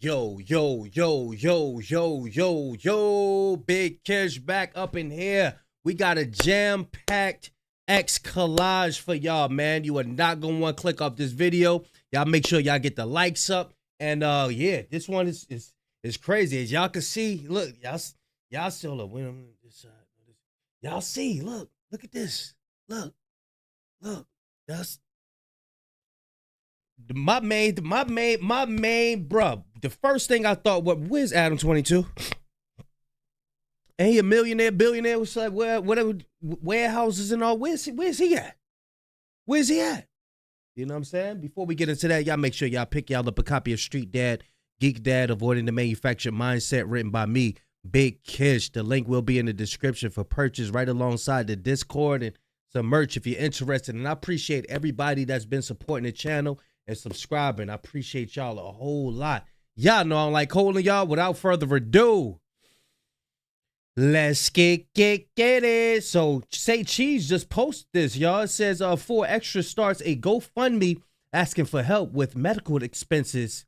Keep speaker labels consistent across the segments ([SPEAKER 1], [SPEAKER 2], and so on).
[SPEAKER 1] Yo, Big Kish back up in here. We got a jam-packed X collage for y'all, man. You are not gonna want to click off this video. Y'all make sure y'all get the likes up. And yeah, this one is crazy. As y'all can see, look, y'all still look. Wait a minute, this side. Y'all see, look at this. Look. That's my main, bruh. The first thing I thought, where's Adam 22? Ain't he a millionaire, billionaire? Was like, whatever, warehouses and all. Where's he at? Where's he at? You know what I'm saying? Before we get into that, y'all make sure y'all pick y'all up a copy of Street Dad, Geek Dad, Avoiding the Manufactured Mindset, written by me, Big Kish. The link will be in the description for purchase right alongside the Discord and some merch if you're interested. And I appreciate everybody that's been supporting the channel and subscribing. I appreciate y'all a whole lot. Y'all know I don't like holding y'all. Without further ado, let's get it. So Say Cheese just posted this, y'all. It says 4 Extra starts a GoFundMe asking for help with medical expenses.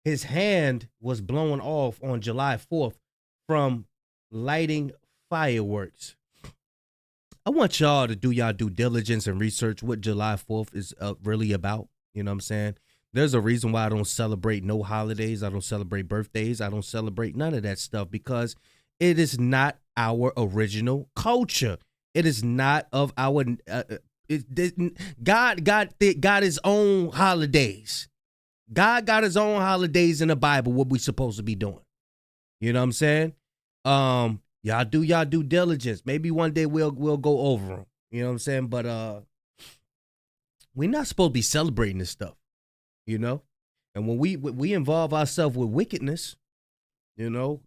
[SPEAKER 1] His hand was blown off on July 4th from lighting fireworks. I want y'all to do y'all due diligence and research what July 4th is really about. You know what I'm saying? There's a reason why I don't celebrate no holidays. I don't celebrate birthdays. I don't celebrate none of that stuff because it is not our original culture. It is not of our God got his own holidays. God got his own holidays in the Bible, what we supposed to be doing. You know what I'm saying? Y'all do y'all due diligence. Maybe one day we'll go over them. You know what I'm saying? But we're not supposed to be celebrating this stuff, you know? And when we involve ourselves with wickedness, you know,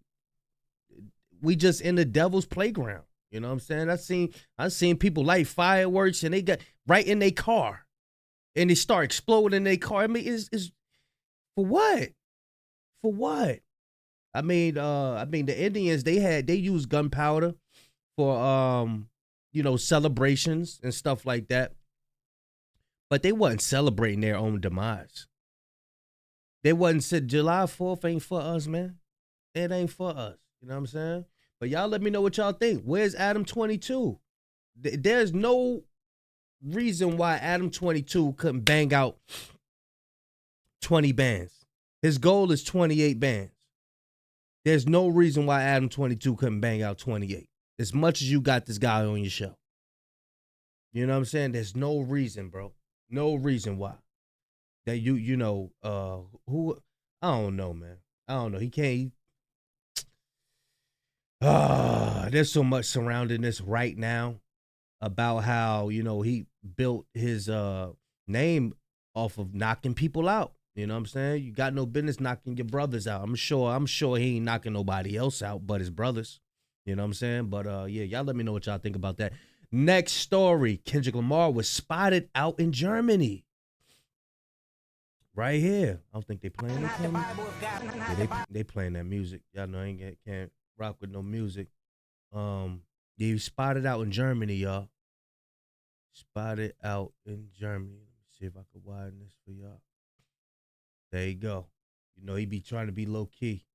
[SPEAKER 1] we just in the devil's playground. You know what I'm saying? I've seen people light fireworks and they got right in their car and they start exploding in their car. I mean, is for what? For what? I mean, the Indians, they use gunpowder for you know, celebrations and stuff like that. But they wasn't celebrating their own demise. They wasn't said July 4th ain't for us, man. It ain't for us. You know what I'm saying? But y'all let me know what y'all think. Where's Adam 22? There's no reason why Adam 22 couldn't bang out 20 bands. His goal is 28 bands. There's no reason why Adam 22 couldn't bang out 28. As much as you got this guy on your show. You know what I'm saying? There's no reason, bro. No reason why. That you know, who, I don't know, man. I don't know. He can't. There's so much surrounding this right now about how, you know, he built his name off of knocking people out. You know what I'm saying? You got no business knocking your brothers out. I'm sure he ain't knocking nobody else out but his brothers. You know what I'm saying? But yeah, y'all let me know what y'all think about that. Next story, Kendrick Lamar was spotted out in Germany. Right here. I don't think they playing that music. Yeah, they playing that music. Y'all know I can't rock with no music. Yeah, he spotted out in Germany, y'all. Spotted out in Germany. Let me see if I can widen this for y'all. There you go. You know, he be trying to be low key.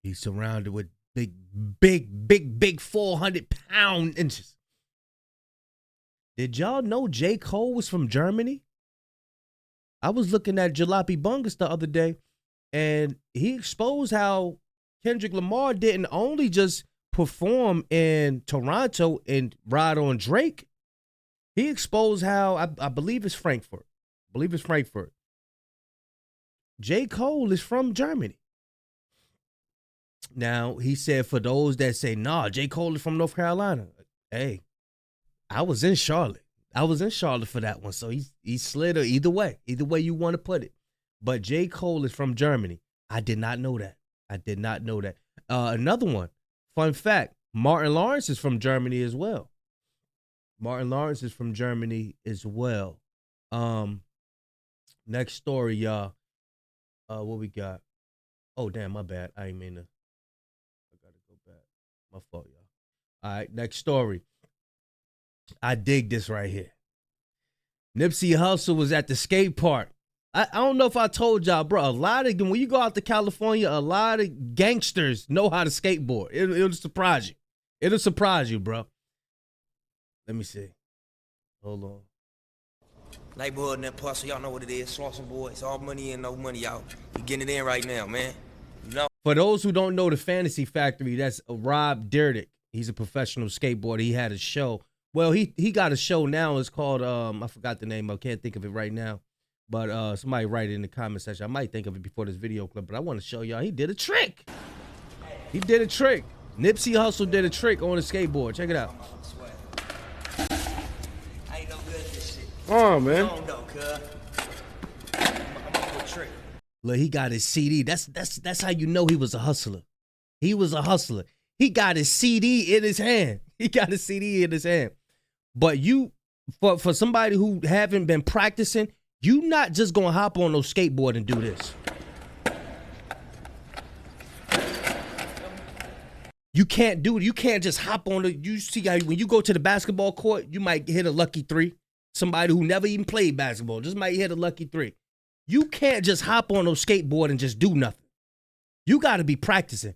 [SPEAKER 1] He's surrounded with big 400-pound inches. Did y'all know J. Cole was from Germany? I was looking at Jalopy Bungus the other day, and he exposed how Kendrick Lamar didn't only just perform in Toronto and ride on Drake. He exposed how, I believe it's Frankfurt. J. Cole is from Germany. Now, he said for those that say, nah, J. Cole is from North Carolina. Hey, I was in Charlotte. For that one. So he slid her either way you want to put it. But J. Cole is from Germany. I did not know that. Another one. Fun fact. Martin Lawrence is from Germany as well. Next story, y'all. What we got? Oh, damn, my bad. I ain't mean to. I gotta go back. My fault, y'all. All right, next story. I dig this right here. Nipsey Hussle was at the skate park. I don't know if I told y'all, bro. When you go out to California, a lot of gangsters know how to skateboard. It'll surprise you. It'll surprise you, bro. Let me see. Hold on.
[SPEAKER 2] Neighborhood and that parcel, y'all know what it is. Slauson boys, all money in, no money out. We getting it in right now, man. You know.
[SPEAKER 1] For those who don't know the Fantasy Factory, that's Rob Dyrdek. He's a professional skateboarder. He had a show. Well, he got a show now. It's called I forgot the name. I can't think of it right now. But somebody write it in the comment section. I might think of it before this video clip, but I want to show y'all. He did a trick. He did a trick. Nipsey Hussle did a trick on a skateboard. Check it out.
[SPEAKER 2] I ain't no good at this shit.
[SPEAKER 1] Oh, man. Look, he got his CD. That's how you know he was a hustler. He was a hustler. He got his CD in his hand. He got his CD in his hand. But for somebody who haven't been practicing, you not just gonna hop on no skateboard and do this. You can't do it. You can't just hop on it. You see how when you go to the basketball court, you might hit a lucky three. Somebody who never even played basketball just might hit a lucky three. You can't just hop on no skateboard and just do nothing. You got to be practicing.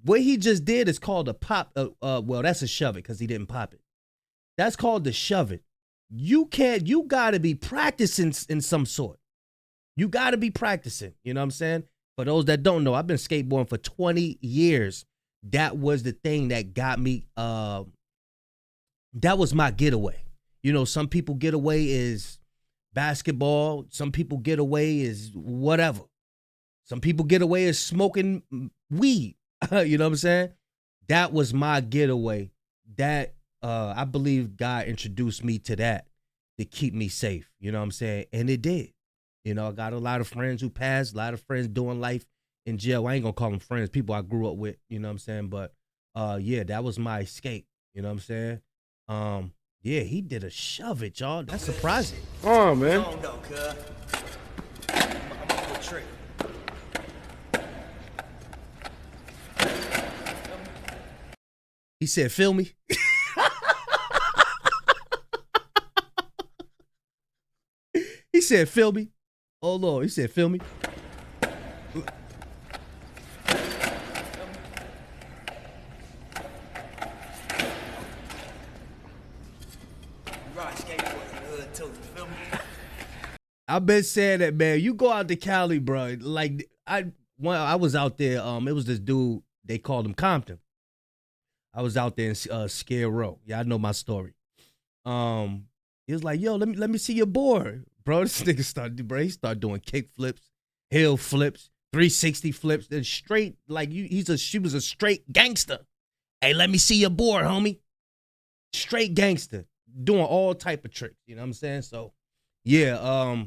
[SPEAKER 1] What he just did is called a pop. Well, that's a shove it because he didn't pop it. That's called the shove it. You got to be practicing in some sort. You got to be practicing. You know what I'm saying? For those that don't know, I've been skateboarding for 20 years. That was the thing that got me. That was my getaway. You know, some people getaway is basketball. Some people getaway is whatever. Some people getaway is smoking weed. You know what I'm saying? That was my getaway. That I believe God introduced me to that to keep me safe. You know what I'm saying? And it did. You know, I got a lot of friends who passed, a lot of friends doing life in jail. I ain't gonna call them friends, people I grew up with, you know what I'm saying? But yeah, that was my escape. You know what I'm saying? Yeah, he did a shove it, y'all. That's surprising.
[SPEAKER 3] Oh, man.
[SPEAKER 1] He said, feel me? He said, feel me? Oh, Lord. He said, feel me? I've been saying that, man. You go out to Cali, bro. Like, I was out there. It was this dude, they called him Compton. I was out there in Scare Row. Yeah, I know my story. He was like, yo, let me see your board. Bro, this nigga he started doing kick flips, hill flips, 360 flips, then straight, like she was a straight gangster. Hey, let me see your board, homie. Straight gangster. Doing all type of tricks. You know what I'm saying? So, yeah,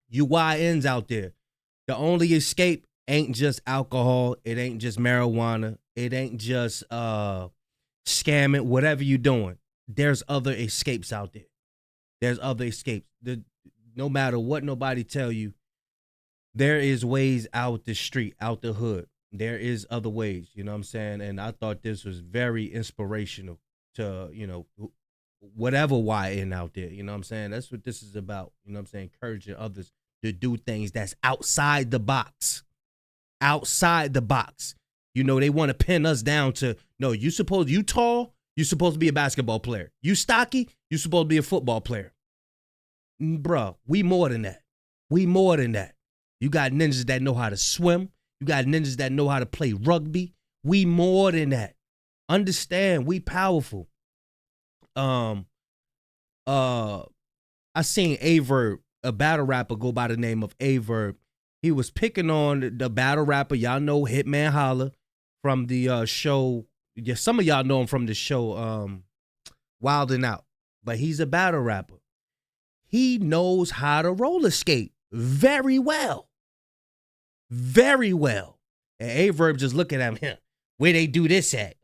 [SPEAKER 1] you YNs out there. The only escape ain't just alcohol. It ain't just marijuana. It ain't just scamming, whatever you doing. There's other escapes out there. There's other escapes. No matter what nobody tell you, there is ways out the street, out the hood. There is other ways, you know what I'm saying? And I thought this was very inspirational to, you know, whatever YN out there, you know what I'm saying? That's what this is about, you know what I'm saying? Encouraging others to do things that's outside the box. Outside the box. You know, they want to pin us down to, no, you tall, you supposed to be a basketball player. You stocky, you supposed to be a football player. Bruh, we more than that. We more than that. You got ninjas that know how to swim. You got ninjas that know how to play rugby. We more than that. Understand, we powerful. I seen Averb, a battle rapper, go by the name of Averb. He was picking on the battle rapper. Y'all know Hitman Holla from the show. Yeah, some of y'all know him from the show Wild 'N Out. But he's a battle rapper. He knows how to roller skate very well. Very well. And Averb just looking at him, where they do this at?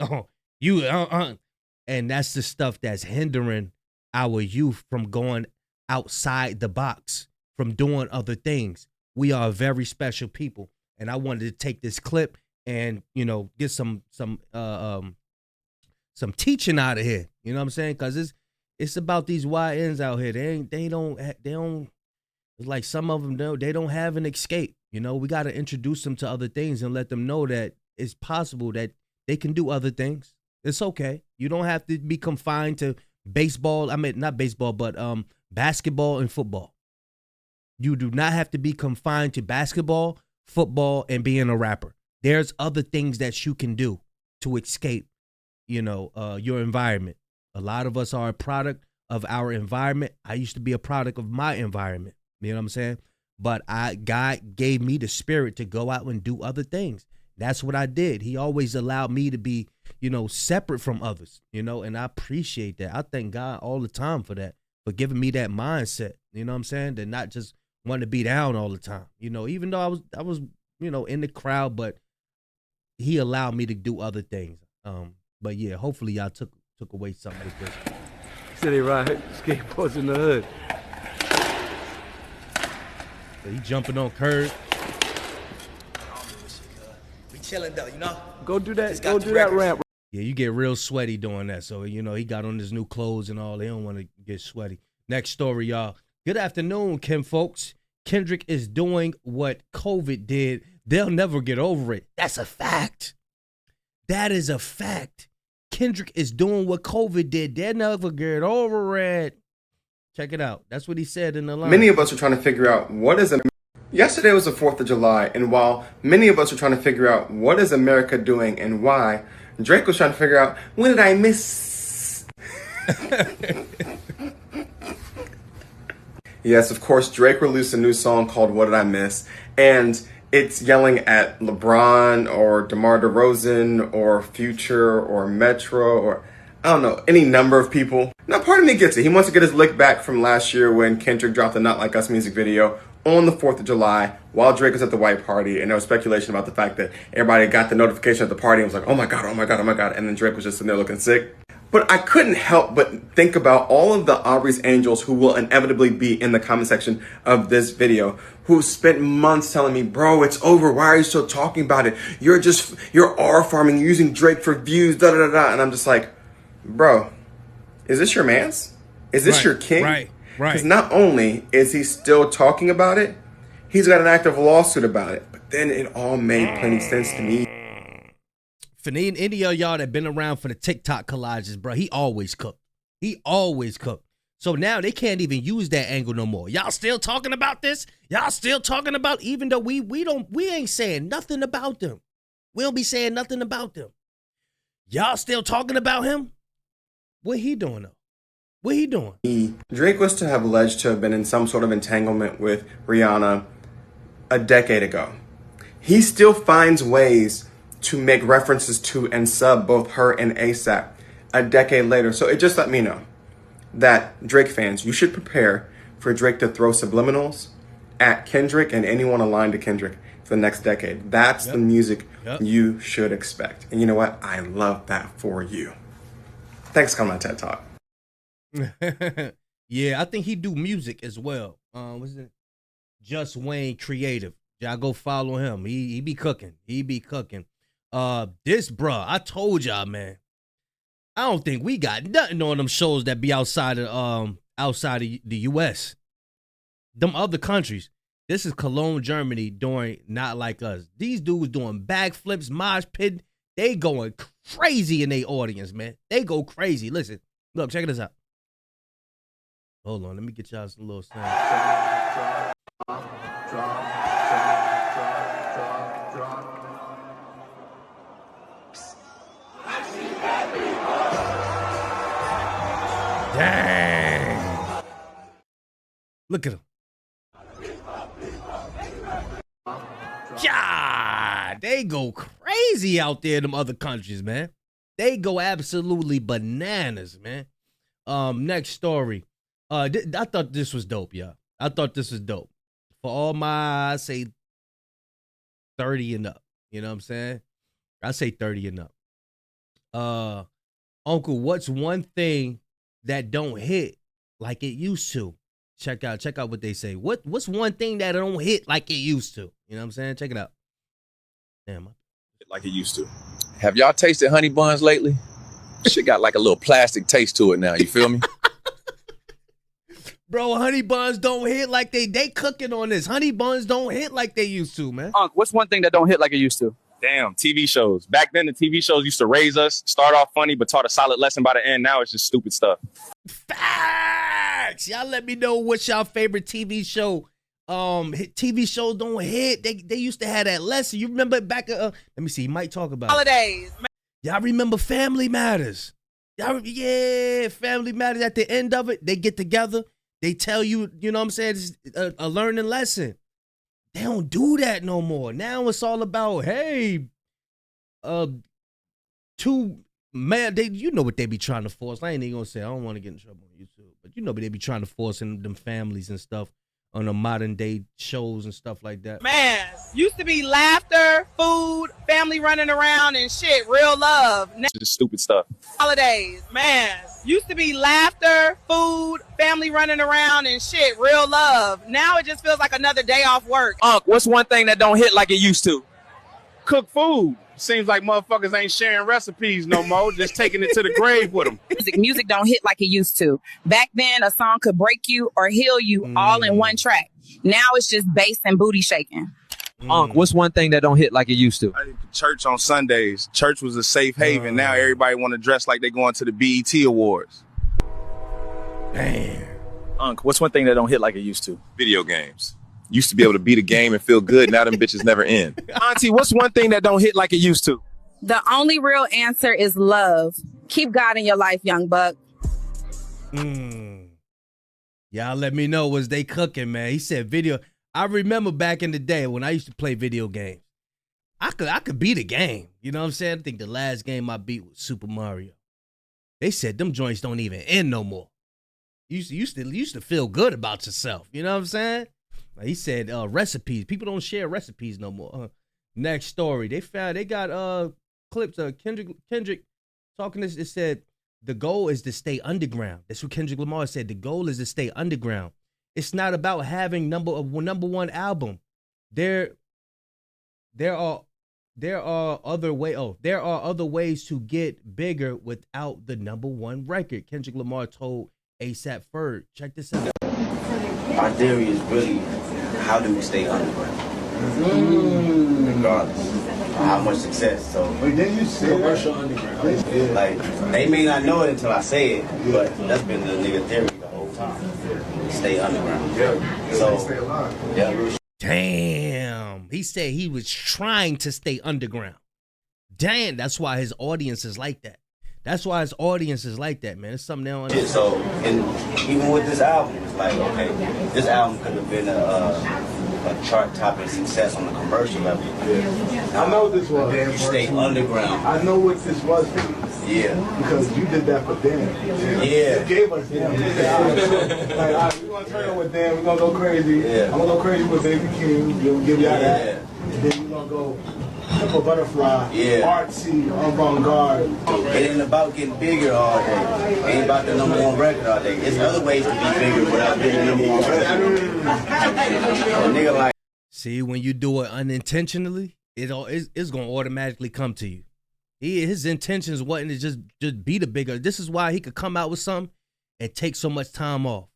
[SPEAKER 1] And that's the stuff that's hindering our youth from going outside the box, from doing other things. We are very special people. And I wanted to take this clip and, you know, get some teaching out of here. You know what I'm saying? Because it's about these YNs out here. They don't. It's like some of them they don't have an escape. You know, we got to introduce them to other things and let them know that it's possible that they can do other things. It's okay. You don't have to be confined to baseball. I mean, not baseball, but basketball and football. You do not have to be confined to basketball, football, and being a rapper. There's other things that you can do to escape, your environment. A lot of us are a product of our environment. I used to be a product of my environment. You know what I'm saying? But God gave me the spirit to go out and do other things. That's what I did. He always allowed me to be, separate from others, and I appreciate that. I thank God all the time for that, for giving me that mindset, you know what I'm saying? To not just want to be down all the time, even though I was, in the crowd, but he allowed me to do other things. But yeah, hopefully y'all took away something with this.
[SPEAKER 3] He said he ride skateboards in the hood.
[SPEAKER 1] So he jumping on curb.
[SPEAKER 2] We chilling though,
[SPEAKER 3] Go do that. Go do that ramp.
[SPEAKER 1] Yeah, you get real sweaty doing that. So, he got on his new clothes and all. They don't want to get sweaty. Next story, y'all. Good afternoon, Kim folks. Kendrick is doing what COVID did. They'll never get over it. That's a fact. That is a fact. Kendrick is doing what COVID did. They'll never get over it. Check it out. That's what he said in the line.
[SPEAKER 4] Many of us are trying to figure out what is Yesterday was the 4th of July, and while many of us are trying to figure out what is America doing and why, Drake was trying to figure out, when did I miss? Yes, of course, Drake released a new song called What Did I Miss? And it's yelling at LeBron or DeMar DeRozan or Future or Metro or, I don't know, any number of people. Now, part of me gets it. He wants to get his lick back from last year when Kendrick dropped the Not Like Us music video on the 4th of July while Drake was at the white party, and there was speculation about the fact that everybody got the notification at the party and was like, oh my God, oh my God, oh my God, and then Drake was just sitting there looking sick. But I couldn't help but think about all of the Aubrey's Angels who will inevitably be in the comment section of this video, who spent months telling me, bro, it's over, why are you still talking about it? You're R-farming, you're using Drake for views, da-da-da-da, and I'm just like, bro, is this your man's? Is this your king?
[SPEAKER 1] Right.
[SPEAKER 4] Because not only is he still talking about it, he's got an active lawsuit about it. But then it all made plenty sense to me.
[SPEAKER 1] For any of y'all that been around for the TikTok collages, bro, he always cooked. He always cooked. So now they can't even use that angle no more. Y'all still talking about this? Y'all still talking about, even though we ain't saying nothing about them. We don't be saying nothing about them. Y'all still talking about him? What he doing though? What he doing?
[SPEAKER 4] Drake was to have alleged to have been in some sort of entanglement with Rihanna a decade ago. He still finds ways to make references to and sub both her and ASAP a decade later. So it just let me know that Drake fans, you should prepare for Drake to throw subliminals at Kendrick and anyone aligned to Kendrick for the next decade. That's the music you should expect. And you know what? I love that for you. Thanks for coming on TED Talk.
[SPEAKER 1] Yeah, I think he do music as well. What's it? Just Wayne Creative. Y'all go follow him. He be cooking. He be cooking. This bruh, I told y'all, man. I don't think we got nothing on them shows that be outside of the US. Them other countries. This is Cologne, Germany doing Not Like Us. These dudes doing backflips, mosh pit. They going crazy in their audience, man. They go crazy. Listen, look, check this out. Hold on, let me get y'all some little sound. Dang. Look at him. Yeah, they go crazy out there in them other countries, man. They go absolutely bananas, man. Next story. I thought this was dope, y'all. I thought this was dope. For all my, I say 30 and up. You know what I'm saying? I say 30 and up. Uncle, what's one thing that don't hit like it used to? Check out what they say. What's one thing that don't hit like it used to? You know what I'm saying? Check it out. Damn.
[SPEAKER 5] Like it used to. Have y'all tasted honey buns lately? Shit got like a little plastic taste to it now. You feel me?
[SPEAKER 1] Bro, honey buns don't hit like they cooking on this. Honey buns don't hit like they used to, man.
[SPEAKER 5] What's one thing that don't hit like it used to?
[SPEAKER 6] Damn, TV shows. Back then, the TV shows used to raise us, start off funny, but taught a solid lesson by the end. Now it's just stupid stuff.
[SPEAKER 1] Facts. Y'all let me know what's y'all favorite TV show. TV shows don't hit. They used to have that lesson. You remember back let me see, you might talk about
[SPEAKER 7] holidays.
[SPEAKER 1] Y'all remember Family Matters? Yeah, Family Matters. At the end of it, they get together. They tell you, you know what I'm saying, it's a learning lesson. They don't do that no more. Now it's all about, hey, two man, you know what they be trying to force. I ain't even gonna say, I don't want to get in trouble on YouTube, but you know what they be trying to force in them families and stuff on the modern day shows and stuff like that.
[SPEAKER 7] Man, used to be laughter, food, family running around and shit, real love. Now,
[SPEAKER 6] Just stupid stuff.
[SPEAKER 7] holidays, man, used to be laughter, food, family running around and shit, real love. Now it just feels like another day off work.
[SPEAKER 5] What's one thing that don't hit like it used to?
[SPEAKER 8] Cook food. Seems like motherfuckers ain't sharing recipes no more, just taking it to the grave with them.
[SPEAKER 9] Music don't hit like it used to. Back then, a song could break you or heal you all in one track. Now it's just bass and booty shaking.
[SPEAKER 5] What's one thing that don't hit like it used to?
[SPEAKER 8] Church on Sundays. Church was a safe haven. Now everybody want to dress like they going to the BET Awards.
[SPEAKER 1] Damn.
[SPEAKER 5] What's one thing that don't hit like it used to?
[SPEAKER 6] Video games. Used to be able to beat a game and feel good. Now them bitches never end.
[SPEAKER 5] Auntie, what's one thing that don't hit like it used to?
[SPEAKER 9] The only real answer is love. Keep God in your life, young buck.
[SPEAKER 1] Y'all let me know, was they cooking, man? He said video. I remember back in the day when I used to play video games. I could beat a game. You know what I'm saying? I think the last game I beat was Super Mario. They said them joints don't even end no more. You used to feel good about yourself. You know what I'm saying? He said recipes. People don't share recipes no more. Next story. They got clips of Kendrick talking this. It said the goal is to stay underground. That's what Kendrick Lamar said. The goal is to stay underground. It's not about having number one album. There are other ways to get bigger without the number one record. Kendrick Lamar told ASAP Ferg. Check this out.
[SPEAKER 10] Our theory is really, how do we stay underground? Regardless of how much success. So, then you say commercial underground. Like, they may not know it until I say it, but that's been the nigga theory the whole time. Stay underground. So,
[SPEAKER 1] Damn. He said he was trying to stay underground. Damn, that's why his audience is like that. That's why his audience is like that, man. It's something they don't understand.
[SPEAKER 10] So, and even with this album, it's like, okay, this album could have been a chart-topping success on the commercial level.
[SPEAKER 3] I know this was.
[SPEAKER 10] You stay underground.
[SPEAKER 3] I know what this was for you.
[SPEAKER 10] Yeah.
[SPEAKER 3] Because you did that for Dan.
[SPEAKER 10] Yeah.
[SPEAKER 3] You gave us Dan. Like, all right, we're going to turn on with Dan. We're going to go crazy.
[SPEAKER 10] Yeah.
[SPEAKER 3] I'm going to go crazy with Baby King. We'll give y'all that. And then we're going to go Pimple Butterfly.
[SPEAKER 10] Yeah.
[SPEAKER 3] Artsy, avant-garde.
[SPEAKER 10] It ain't about getting bigger all day. It ain't about the number one record all day. There's other ways to be bigger without being the number one record. A nigga like.
[SPEAKER 1] See, when you do it unintentionally, it's gonna automatically come to you. His intentions wasn't to just be the bigger. This is why he could come out with something and take so much time off.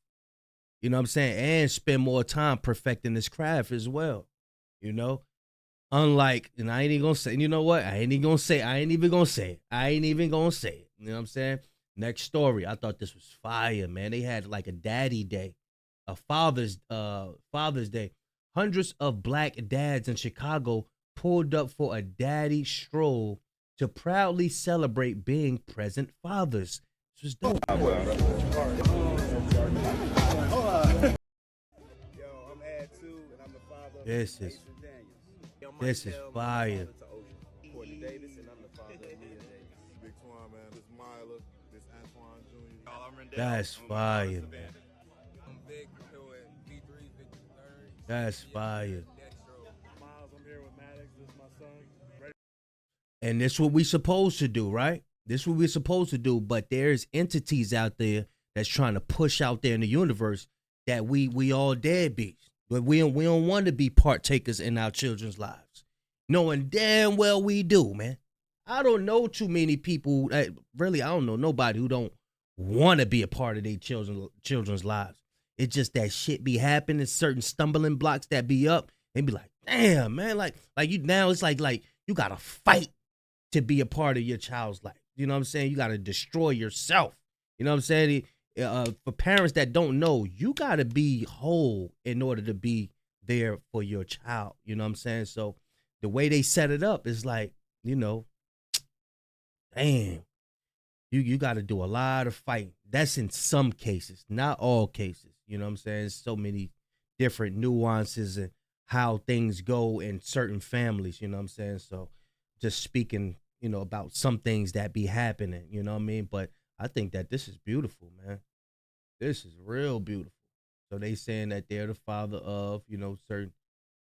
[SPEAKER 1] You know what I'm saying? And spend more time perfecting his craft as well. You know? Unlike, and I ain't even gonna say, you know what? I ain't even gonna say it. You know what I'm saying? Next story. I thought this was fire, man. They had like a daddy day, a Father's Day. Hundreds of black dads in Chicago pulled up for a daddy stroll to proudly celebrate being present fathers. This was dope. This is fire. That's fire, man. That's fire. And this what we supposed to do, right? This what we're supposed to do, but there's entities out there that's trying to push out there in the universe that we all deadbeats. But we don't want to be partakers in our children's lives. Knowing damn well we do, man. I don't know too many people, really, I don't know nobody who don't want to be a part of their children's lives. It's just that shit be happening, certain stumbling blocks that be up, and be like, damn, man, like you now it's like you gotta fight to be a part of your child's life. You know what I'm saying? You gotta destroy yourself. You know what I'm saying? For parents that don't know, you gotta be whole in order to be there for your child. You know what I'm saying? So the way they set it up is like, you know, damn, you got to do a lot of fighting. That's in some cases, not all cases. You know what I'm saying? So many different nuances and how things go in certain families. You know what I'm saying? So just speaking, you know, about some things that be happening. You know what I mean? But I think that this is beautiful, man. This is real beautiful. So they saying that they're the father of, you know, certain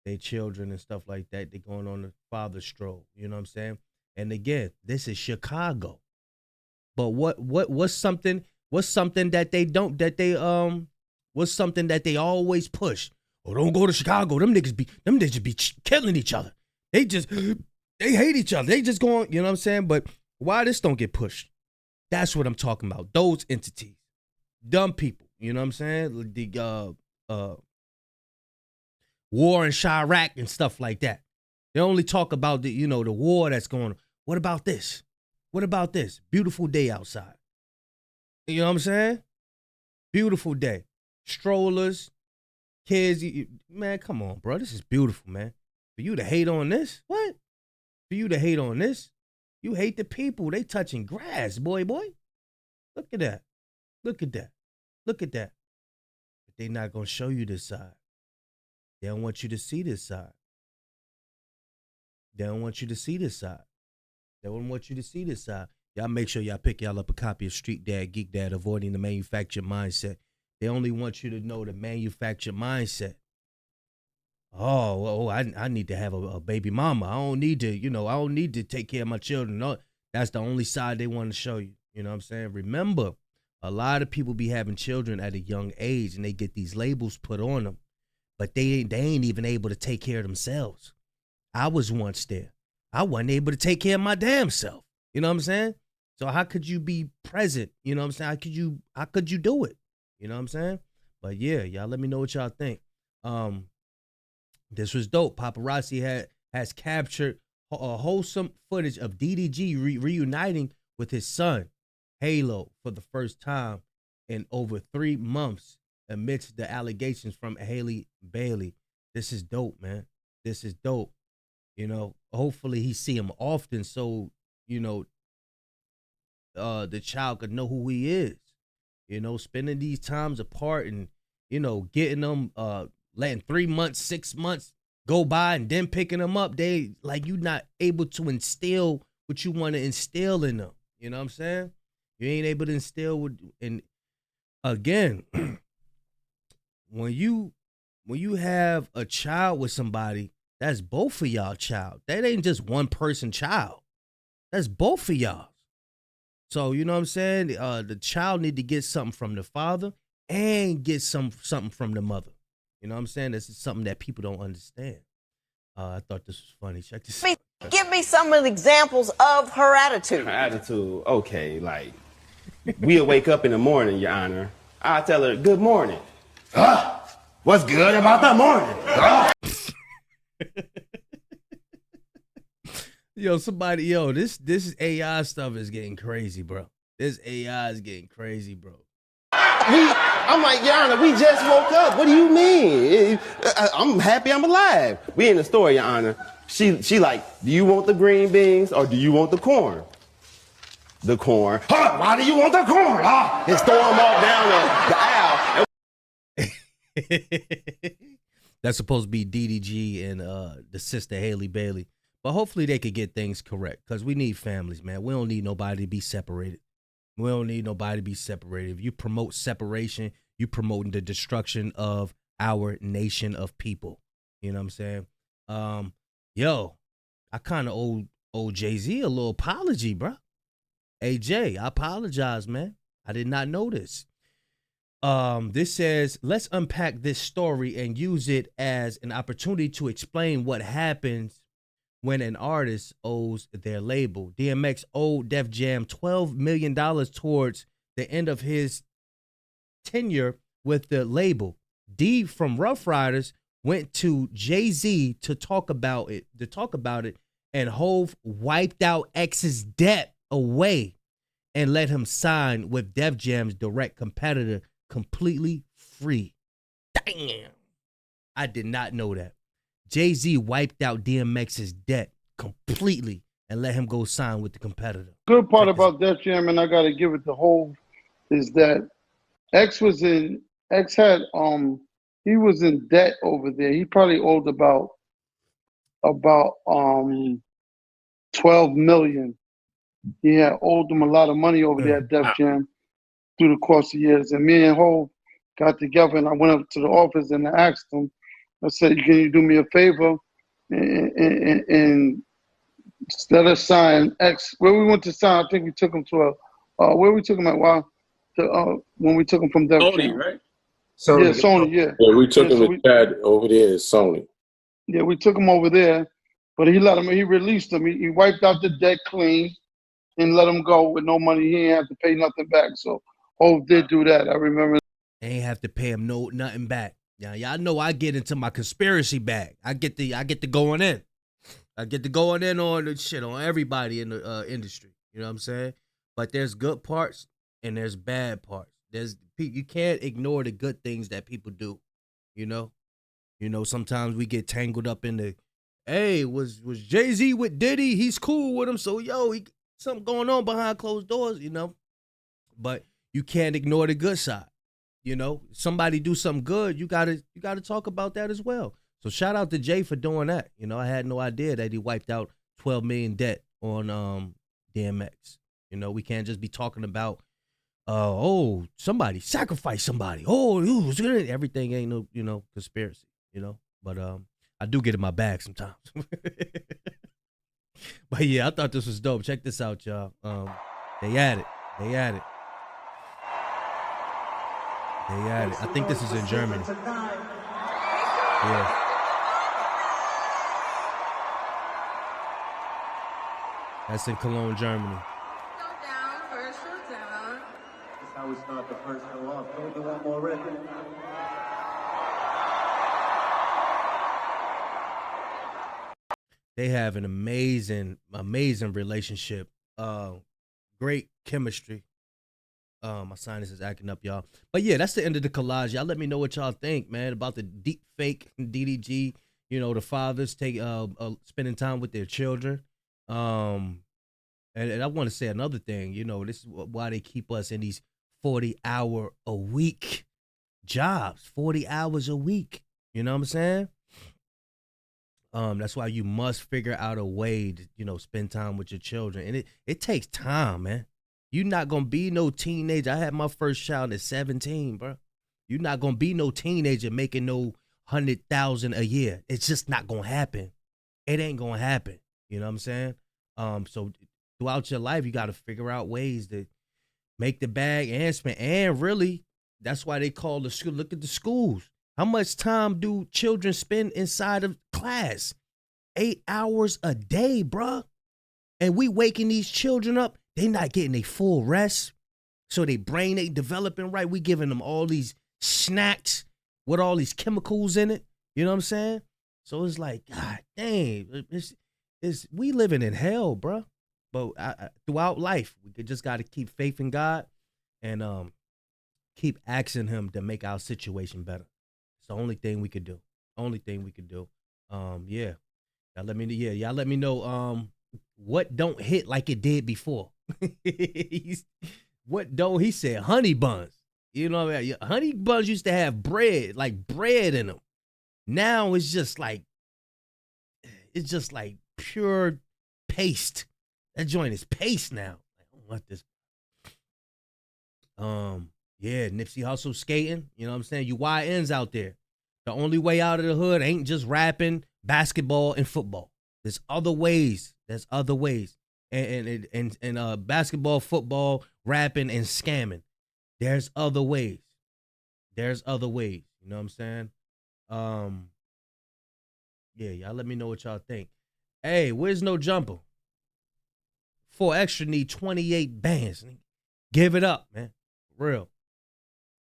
[SPEAKER 1] their children and stuff like that. They're going on the father stroll. You know what I'm saying? And again, this is Chicago. But what's something that they don't, that they what's something that they always push? Oh, don't go to Chicago. Them niggas be killing each other. They hate each other. They just going, you know what I'm saying? But why this don't get pushed? That's what I'm talking about. Those entities. Dumb people. You know what I'm saying? The war in Chirac and stuff like that. They only talk about the war that's going on. What about this? What about this? Beautiful day outside. You know what I'm saying? Beautiful day. Strollers, kids. Man, come on, bro. This is beautiful, man. For you to hate on this? What? For you to hate on this? You hate the people. They touching grass, boy. Look at that. Look at that. Look at that. But they not going to show you this side. They don't want you to see this side. They don't want you to see this side. They wouldn't want you to see this side. Y'all make sure y'all pick y'all up a copy of Street Dad, Geek Dad, Avoiding the Manufactured Mindset. They only want you to know the manufactured mindset. Oh, I need to have a baby mama. I don't need to take care of my children. No, that's the only side they want to show you. You know what I'm saying? Remember, a lot of people be having children at a young age and they get these labels put on them, but they ain't even able to take care of themselves. I was once there. I wasn't able to take care of my damn self. You know what I'm saying? So how could you be present? You know what I'm saying? How could you do it? You know what I'm saying? But yeah, y'all let me know what y'all think. This was dope. Paparazzi has captured wholesome footage of DDG reuniting with his son, Halo, for the first time in over 3 months amidst the allegations from Hailey Bailey. This is dope, man. This is dope. You know, hopefully he see him often so, you know, the child could know who he is. You know, spending these times apart and, you know, getting them, letting 3 months, 6 months go by and then picking them up. They like you not able to instill what you want to instill in them. You know what I'm saying? You ain't able to instill and again, when you have a child with somebody, that's both of y'all child. That ain't just one person child. That's both of y'all. So, you know what I'm saying? The child need to get something from the father and get something from the mother. You know what I'm saying? This is something that people don't understand. I thought this was funny. Check this out.
[SPEAKER 11] Give me some of the examples of her attitude.
[SPEAKER 12] Her attitude, okay, like, we'll wake up in the morning, Your Honor. I'll tell her, good morning.
[SPEAKER 3] What's good about that morning?
[SPEAKER 1] This AI stuff is getting crazy, bro. This AI is getting crazy, bro.
[SPEAKER 12] I'm like, Your Honor, we just woke up. What do you mean? I'm happy I'm alive. We in the store, Your Honor. She like, do you want the green beans or do you want the corn? The corn. Huh, why do you want the corn? And storm off down the aisle.
[SPEAKER 1] That's supposed to be DDG and the sister Hailey Bailey. But hopefully they could get things correct because we need families, man. We don't need nobody to be separated. We don't need nobody to be separated. If you promote separation, you promoting the destruction of our nation of people. You know what I'm saying? I kind of owe Jay-Z a little apology, bro. Hey, Jay, I apologize, man. I did not know this. This says, let's unpack this story and use it as an opportunity to explain what happens when an artist owes their label. DMX owed Def Jam $12 million towards the end of his tenure with the label. D from Rough Riders went to Jay-Z to talk about it, and Hov wiped out X's debt away and let him sign with Def Jam's direct competitor completely free. Damn. I did not know that. Jay-Z wiped out DMX's debt completely and let him go sign with the competitor.
[SPEAKER 13] Good part about Def Jam, and I got to give it to Hov, is that X had he was in debt over there. He probably owed about 12 million. He had owed them a lot of money over there at Def Jam through the course of years. And me and Hov got together, and I went up to the office and I asked him, I said, can you do me a favor and let us sign X? Where we went to sign, I think we took him to where we took him at? Wow. When we took him from Def Jam.
[SPEAKER 14] Right?
[SPEAKER 13] Sony. Yeah, Sony, yeah.
[SPEAKER 14] Yeah, we took him to Chad over there at Sony.
[SPEAKER 13] Yeah, we took him over there, but he released him. He wiped out the debt clean and let him go with no money. He didn't have to pay nothing back. So Hov did do that. I remember.
[SPEAKER 1] They ain't have to pay him nothing back. Yeah, y'all know I get into my conspiracy bag. I get the going in. I get to going in on the shit on everybody in the industry. You know what I'm saying? But there's good parts and there's bad parts. You can't ignore the good things that people do. You know, sometimes we get tangled up in the, hey, was Jay-Z with Diddy? He's cool with him, so something going on behind closed doors. You know, but you can't ignore the good side. You know, somebody do something good, you gotta talk about that as well. So shout out to Jay for doing that. You know, I had no idea that he wiped out 12 million debt on DMX. You know, we can't just be talking about somebody sacrificed somebody. Everything ain't no, conspiracy, But I do get in my bag sometimes. But yeah, I thought this was dope. Check this out, y'all. They at it. I think this is in Germany. Yeah. That's in Cologne, Germany.
[SPEAKER 15] That's how we start the first show off. Can we do one more record?
[SPEAKER 1] They have an amazing relationship. Great chemistry. My sinus is acting up, y'all. But yeah, that's the end of the collage. Y'all let me know what y'all think, man, about the deep fake DDG. The fathers spending time with their children. And I want to say another thing. This is why they keep us in these 40-hour-a-week jobs. 40 hours a week. You know what I'm saying? That's why you must figure out a way to, spend time with your children. And it takes time, man. You're not going to be no teenager. I had my first child at 17, bro. You're not going to be no teenager making no 100,000 a year. It's just not going to happen. It ain't going to happen. You know what I'm saying? So throughout your life, you got to figure out ways to make the bag and spend. And really, that's why they call the school. Look at the schools. How much time do children spend inside of class? 8 hours a day, bro. And we waking these children up. They not getting a full rest. So they brain ain't developing right. We giving them all these snacks with all these chemicals in it. You know what I'm saying? So it's like, God dang, we living in hell, bro. But throughout life, we just got to keep faith in God and keep asking him to make our situation better. It's the only thing we could do. Yeah. Y'all let me know what don't hit like it did before. He said honey buns. You know what I mean? Honey buns used to have bread in them. Now it's just like pure paste. That joint is paste now. I don't want this. Yeah, Nipsey Hussle skating. You know what I'm saying? You YNs out there. The only way out of the hood ain't just rapping, basketball, and football. There's other ways. And basketball, football, rapping, and scamming. There's other ways. You know what I'm saying? Yeah, y'all let me know what y'all think. Hey, where's No Jumper? 4 Extra need 28 bands. Give it up, man. For real.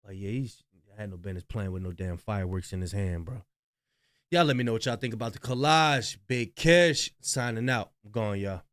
[SPEAKER 1] But yeah, I had no business playing with no damn fireworks in his hand, bro. Y'all let me know what y'all think about the collage. Big Kish signing out. I'm going, y'all.